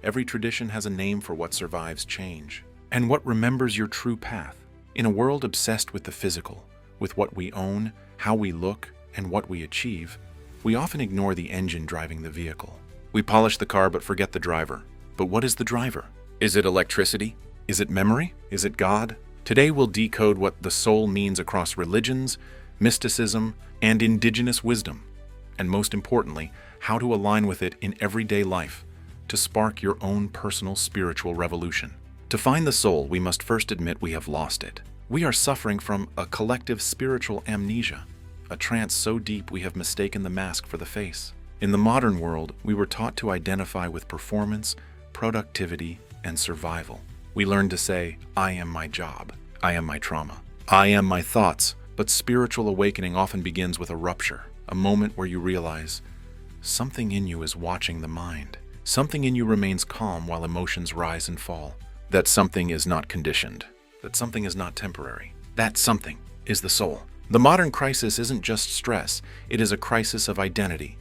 Every tradition has a name for what survives change, and what remembers your true path. In a world obsessed with the physical, with what we own, how we look, and what we achieve, we often ignore the engine driving the vehicle. We polish the car but forget the driver. But what is the driver? Is it electricity? Is it memory? Is it God? Today we'll decode what the soul means across religions, mysticism, and indigenous wisdom, and most importantly, how to align with it in everyday life to spark your own personal spiritual revolution. To find the soul, we must first admit we have lost it. We are suffering from a collective spiritual amnesia, a trance so deep we have mistaken the mask for the face. In the modern world, we were taught to identify with performance, productivity, and survival. We learned to say, I am my job, I am my trauma, I am my thoughts, but spiritual awakening often begins with a rupture, a moment where you realize something in you is watching the mind. Something in you remains calm while emotions rise and fall. That something is not conditioned, that something is not temporary. That something is the soul. The modern crisis isn't just stress, it is a crisis of identity.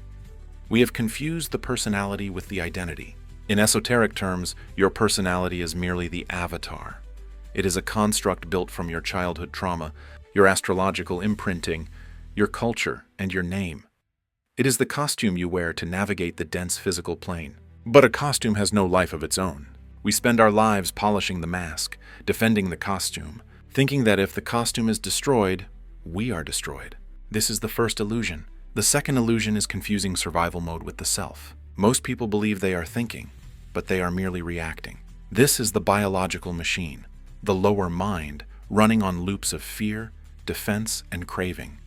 We have confused the personality with the identity. In esoteric terms, your personality is merely the avatar. It is a construct built from your childhood trauma, your astrological imprinting, your culture, and your name. It is the costume you wear to navigate the dense physical plane. But a costume has no life of its own. We spend our lives polishing the mask, defending the costume, thinking that if the costume is destroyed, we are destroyed. This is the first illusion. The second illusion is confusing survival mode with the self. Most people believe they are thinking, but they are merely reacting. This is the biological machine, the lower mind, running on loops of fear, defense, and craving.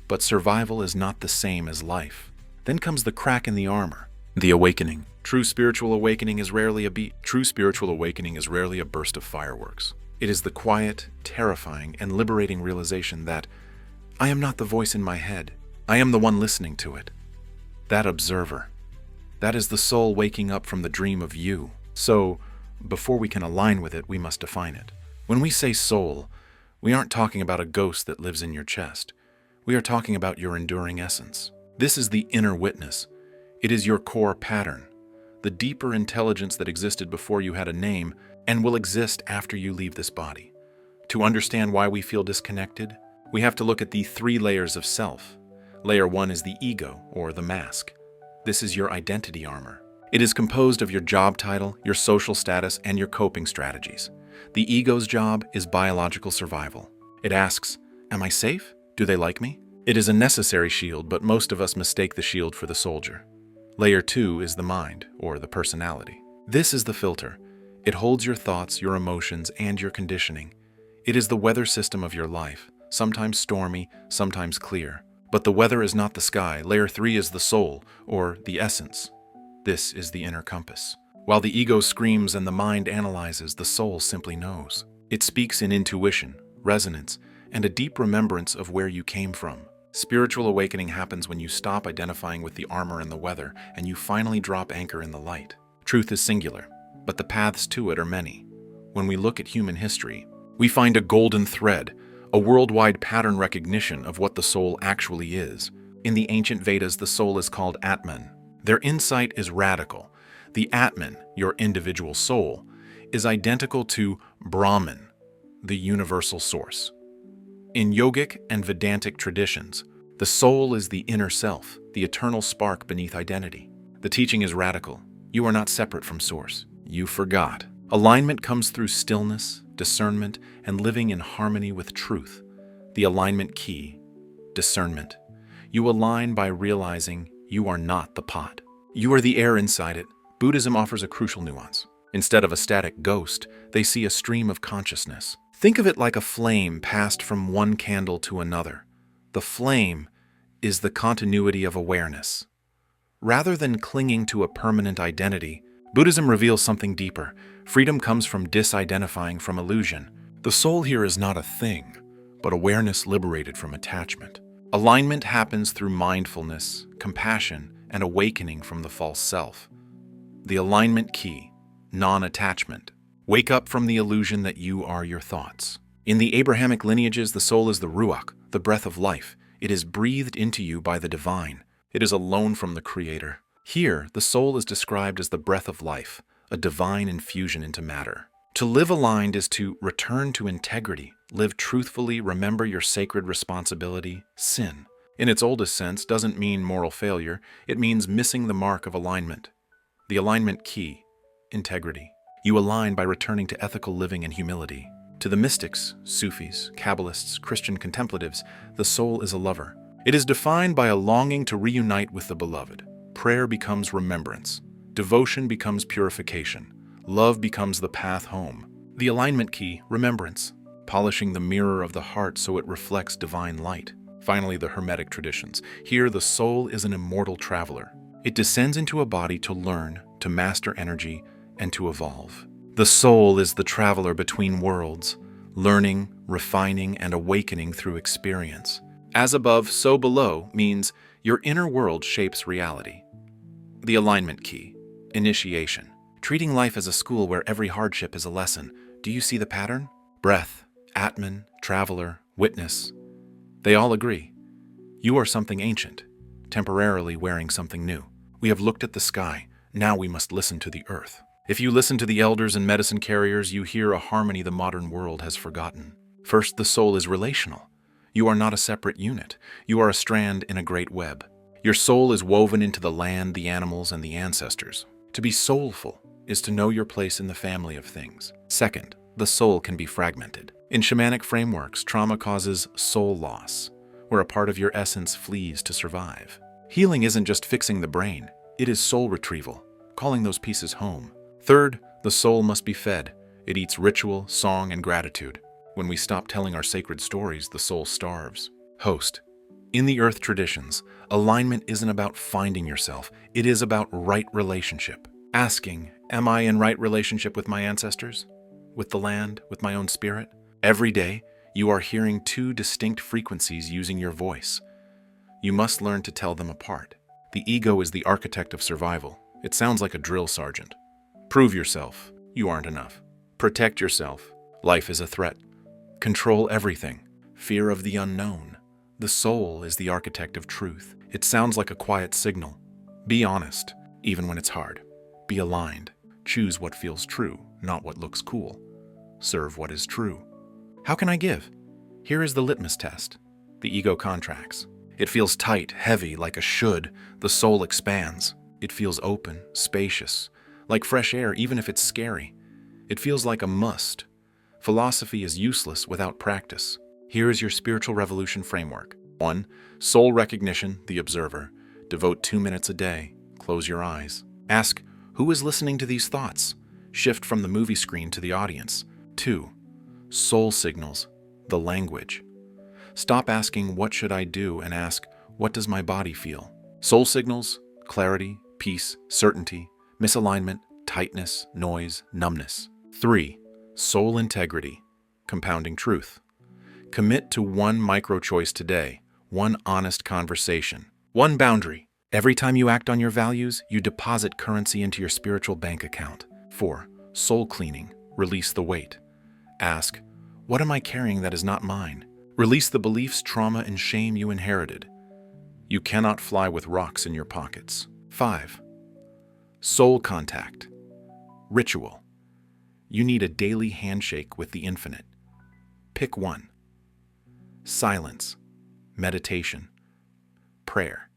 But survival is not the same as life. Then comes the crack in the armor, the awakening. True spiritual awakening is rarely a burst of fireworks. It is the quiet, terrifying, and liberating realization that I am not the voice in my head. I am the one listening to it. That observer. That is the soul waking up from the dream of you. So, before we can align with it, we must define it. When we say soul, we aren't talking about a ghost that lives in your chest. We are talking about your enduring essence. This is the inner witness. It is your core pattern, the deeper intelligence that existed before you had a name and will exist after you leave this body. To understand why we feel disconnected, we have to look at the 3 layers of self. Layer 1 is the ego, or the mask. This is your identity armor. It is composed of your job title, your social status, and your coping strategies. The ego's job is biological survival. It asks, am I safe? Do they like me? It is a necessary shield, but most of us mistake the shield for the soldier. Layer 2 is the mind, or the personality. This is the filter. It holds your thoughts, your emotions, and your conditioning. It is the weather system of your life, sometimes stormy, sometimes clear. But the weather is not the sky. Layer 3 is the soul, or the essence. This is the inner compass. While the ego screams and the mind analyzes, the soul simply knows. It speaks in intuition, resonance, and a deep remembrance of where you came from. Spiritual awakening happens when you stop identifying with the armor and the weather, and you finally drop anchor in the light. Truth is singular, but the paths to it are many. When we look at human history, we find a golden thread, a worldwide pattern recognition of what the soul actually is. In the ancient Vedas, the soul is called Atman. Their insight is radical. The Atman, your individual soul, is identical to Brahman, the universal source. In yogic and Vedantic traditions, the soul is the inner self, the eternal spark beneath identity. The teaching is radical. You are not separate from source. You forgot. Alignment comes through stillness, discernment, and living in harmony with truth. The alignment key, discernment. You align by realizing you are not the pot. You are the air inside it. Buddhism offers a crucial nuance. Instead of a static ghost, they see a stream of consciousness. Think of it like a flame passed from one candle to another. The flame is the continuity of awareness. Rather than clinging to a permanent identity, Buddhism reveals something deeper. Freedom comes from disidentifying from illusion. The soul here is not a thing, but awareness liberated from attachment. Alignment happens through mindfulness, compassion, and awakening from the false self. The alignment key, non-attachment. Wake up from the illusion that you are your thoughts. In the Abrahamic lineages, the soul is the ruach, the breath of life. It is breathed into you by the divine. It is a loan from the Creator. Here, the soul is described as the breath of life, a divine infusion into matter. To live aligned is to return to integrity, live truthfully, remember your sacred responsibility. Sin, in its oldest sense, doesn't mean moral failure. It means missing the mark of alignment. The alignment key, integrity. You align by returning to ethical living and humility. To the mystics, Sufis, Kabbalists, Christian contemplatives, the soul is a lover. It is defined by a longing to reunite with the beloved. Prayer becomes remembrance. Devotion becomes purification. Love becomes the path home. The alignment key, remembrance, polishing the mirror of the heart so it reflects divine light. Finally, the Hermetic traditions. Here, the soul is an immortal traveler. It descends into a body to learn, to master energy, and to evolve. The soul is the traveler between worlds, learning, refining, and awakening through experience. As above, so below means your inner world shapes reality. The alignment key, initiation. Treating life as a school where every hardship is a lesson. Do you see the pattern? Breath, Atman, traveler, witness. They all agree. You are something ancient, temporarily wearing something new. We have looked at the sky. Now we must listen to the earth. If you listen to the elders and medicine carriers, you hear a harmony the modern world has forgotten. First, the soul is relational. You are not a separate unit. You are a strand in a great web. Your soul is woven into the land, the animals, and the ancestors. To be soulful is to know your place in the family of things. Second, the soul can be fragmented. In shamanic frameworks, trauma causes soul loss, where a part of your essence flees to survive. Healing isn't just fixing the brain. It is soul retrieval, calling those pieces home. Third, the soul must be fed. It eats ritual, song, and gratitude. When we stop telling our sacred stories, the soul starves. Host. In the earth traditions, alignment isn't about finding yourself. It is about right relationship. Asking, am I in right relationship with my ancestors? With the land? With my own spirit? Every day, you are hearing two distinct frequencies using your voice. You must learn to tell them apart. The ego is the architect of survival. It sounds like a drill sergeant. Prove yourself. You aren't enough. Protect yourself. Life is a threat. Control everything. Fear of the unknown. The soul is the architect of truth. It sounds like a quiet signal. Be honest, even when it's hard. Be aligned. Choose what feels true, not what looks cool. Serve what is true. How can I give? Here is the litmus test. The ego contracts. It feels tight, heavy, like a should. The soul expands. It feels open, spacious, like fresh air, even if it's scary. It feels like a must. Philosophy is useless without practice. Here is your spiritual revolution framework. 1. Soul recognition, the observer. Devote 2 minutes a day. Close your eyes. Ask, who is listening to these thoughts? Shift from the movie screen to the audience. 2. Soul signals, the language. Stop asking, what should I do? And ask, what does my body feel? Soul signals, clarity, peace, certainty, misalignment, tightness, noise, numbness. 3. Soul integrity, compounding truth. Commit to one micro-choice today, one honest conversation, one boundary. Every time you act on your values, you deposit currency into your spiritual bank account. 4. Soul cleaning, release the weight. Ask, what am I carrying that is not mine? Release the beliefs, trauma, and shame you inherited. You cannot fly with rocks in your pockets. 5. Soul contact, ritual. You need a daily handshake with the infinite. Pick one. Silence, meditation, prayer.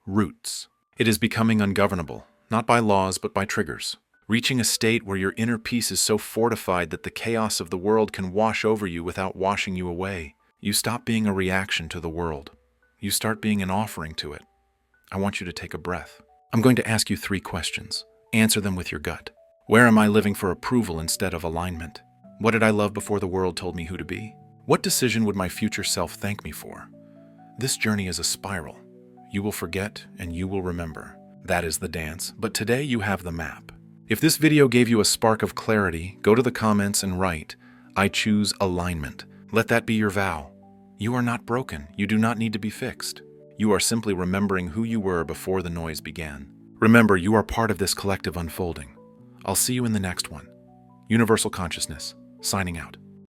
Roots. It is becoming ungovernable, not by laws but by triggers. Reaching a state where your inner peace is so fortified that the chaos of the world can wash over you without washing you away. You stop being a reaction to the world. You start being an offering to it. I want you to take a breath. I'm going to ask you 3 questions. Answer them with your gut. Where am I living for approval instead of alignment? What did I love before the world told me who to be? What decision would my future self thank me for? This journey is a spiral. You will forget and you will remember. That is the dance, but today you have the map. If this video gave you a spark of clarity, go to the comments and write, I choose alignment. Let that be your vow. You are not broken. You do not need to be fixed. You are simply remembering who you were before the noise began. Remember, you are part of this collective unfolding. I'll see you in the next one. Universal Consciousness, signing out.